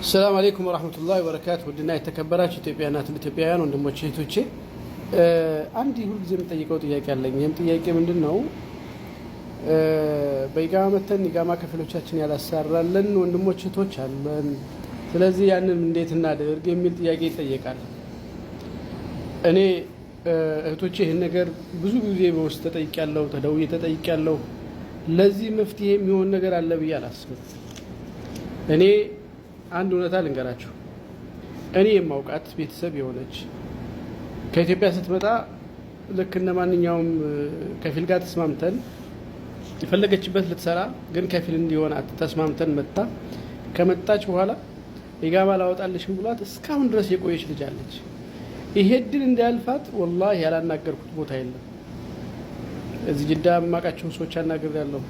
السلام عليكم ورحمة الله وبركاته. ودنا يتكبرات إثيوبيانا الإثيوبيان ወንድሞቼ እህቶቼ አንድ ሁሉ ጊዜ የምጠይቀው ጥያቄ አለኝ። ይሄም ጥያቄ ምንድነው? በኢቃማ መተን ኢቃማ ከፍሎቻችን ያላሰራለን ወንድሞቼ እህቶች አለን። ስለዚህ ያንን እንዴት እናደርግ የሚል ጥያቄ ይጠየቃል። እኔ እህቶቼ ይሄን ነገር ብዙ ጊዜ በውስጥ ተጠይቄያለሁ፣ ተደውዬ ተጠይቄያለሁ። ለዚህ መፍትሄ የሚሆን ነገር አለ ብዬ አላስብም። እኔ አንድ እውነታ ልንገራችሁ። እኔ የማውቃት ቤተሰብ የሆነች ከኢትዮጵያ ስትመጣ ልክ እንደ ማንኛውም ከፊል ጋር ተስማምተን የፈለገችበት ልትሰራ ግን ከፊል እንዲሆን ተስማምተን መጣ። ከመጣች በኋላ ኢቃማ ላወጣልሽም ብሏት እስካሁን ድረስ የቆየች ልጅ አለች። ይሄ ድል እንዳያልፋት ወላሂ ያላናገርኩት ቦታ የለም። እዚህ ጅዳ ማቃቸው ሰዎች አናግሬያለሁ።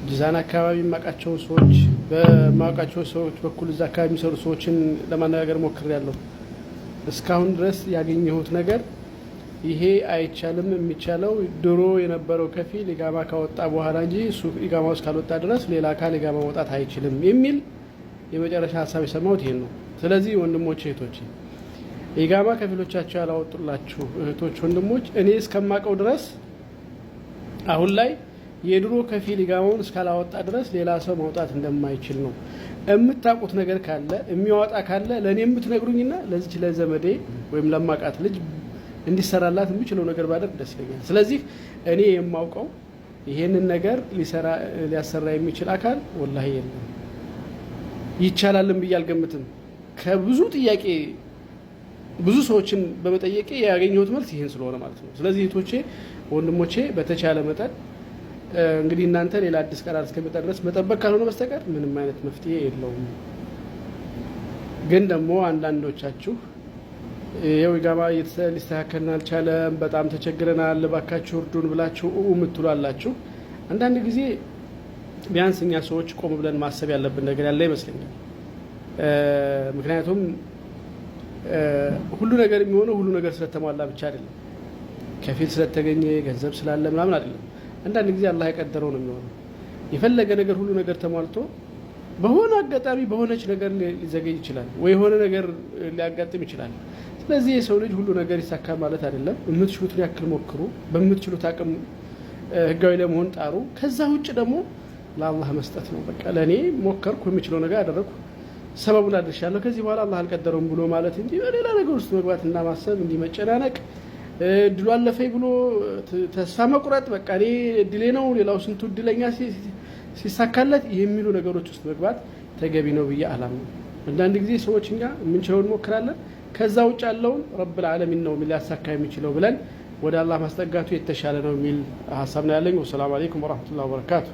ጅዛን አካባቢ ማቃቸው ሰዎች በማቃቸው ሰዎች በኩል እዛ አካባቢ የሚሰሩ ሰዎችን ለማነጋገር ሞክሬያለሁ። እስካሁን ድረስ ያገኘሁት ነገር ይሄ አይቻልም፣ የሚቻለው ድሮ የነበረው ከፊል ኢቃማ ካወጣ በኋላ እንጂ እሱ ኢቃማ ውስጥ ካልወጣ ድረስ ሌላ አካል ኢቃማ መውጣት አይችልም የሚል የመጨረሻ ሀሳብ የሰማሁት ይሄን ነው። ስለዚህ ወንድሞቼ እህቶቼ ኢቃማ ከፊሎቻቸው ያላወጡላችሁ እህቶች ወንድሞች፣ እኔ እስከማቀው ድረስ አሁን ላይ የድሮ ከፊል ኢቃማውን እስካላወጣ ድረስ ሌላ ሰው ማውጣት እንደማይችል ነው። የምታውቁት ነገር ካለ የሚያወጣ ካለ ለኔ የምትነግሩኝና ለዚህ ለዘመዴ ወይም ለማቃት ልጅ እንዲሰራላት የሚችለው ነገር ባደርግ ደስ ይለኛል። ስለዚህ እኔ የማውቀው ይሄንን ነገር ሊያሰራ የሚችል አካል ወላሂ የለም። ይቻላልም ብዬ አልገምትም። ከብዙ ጥያቄ ብዙ ሰዎችን በመጠየቄ ያገኘሁት መልስ ይሄን ስለሆነ ማለት ነው። ስለዚህ እህቶቼ ወንድሞቼ በተቻለ መጠን እንግዲህ እናንተ ሌላ አዲስ ቀራር እስከሚመጣ ድረስ መጠበቅ ካልሆነ በስተቀር ምንም አይነት መፍትሄ የለውም። ግን ደግሞ አንዳንዶቻችሁ ይኸው ኢቃማ ሊስተካከልን አልቻለም፣ በጣም ተቸግረናል፣ እባካችሁ እርዱን ብላችሁ የምትሉ አላችሁ። አንዳንድ ጊዜ ቢያንስ እኛ ሰዎች ቆም ብለን ማሰብ ያለብን ነገር ያለ ይመስለኛል። ምክንያቱም ሁሉ ነገር የሚሆነው ሁሉ ነገር ስለተሟላ ብቻ አይደለም፣ ከፊል ስለተገኘ ገንዘብ ስላለ ምናምን አይደለም። አንዳንድ ጊዜ አላህ የቀደረው ነው የሚሆነው። የፈለገ ነገር ሁሉ ነገር ተሟልቶ በሆነ አጋጣሚ በሆነች ነገር ሊዘገይ ይችላል፣ ወይ የሆነ ነገር ሊያጋጥም ይችላል። ስለዚህ የሰው ልጅ ሁሉ ነገር ይሳካ ማለት አይደለም። የምትችሉትን ያክል ሞክሩ፣ በምትችሉት አቅም ህጋዊ ለመሆን ጣሩ። ከዛ ውጭ ደግሞ ለአላህ መስጠት ነው። በቃ ለኔ ሞከርኩ፣ የሚችለው ነገር አደረኩ፣ ሰበቡን አድርሻለሁ፣ ከዚህ በኋላ አላህ አልቀደረውም ብሎ ማለት እንጂ በሌላ ነገር ውስጥ መግባት እና ማሰብ እንዲህ መጨናነቅ እድሉ አለፈኝ ብሎ ተስፋ መቁረጥ፣ በቃ እኔ እድሌ ነው ሌላው ስንቱ እድለኛ ሲሳካለት የሚሉ ነገሮች ውስጥ መግባት ተገቢ ነው ብዬ አላምንም። አንዳንድ ጊዜ ሰዎች እኛ የምንችለውን እንሞክራለን፣ ከዛ ውጭ ያለውን ረብል ዓለሚን ነው ሊያሳካ የሚችለው ብለን ወደ አላህ ማስጠጋቱ የተሻለ ነው የሚል ሀሳብ ነው ያለኝ። ወሰላሙ አለይኩም ወራህመቱላሂ ወበረካቱ።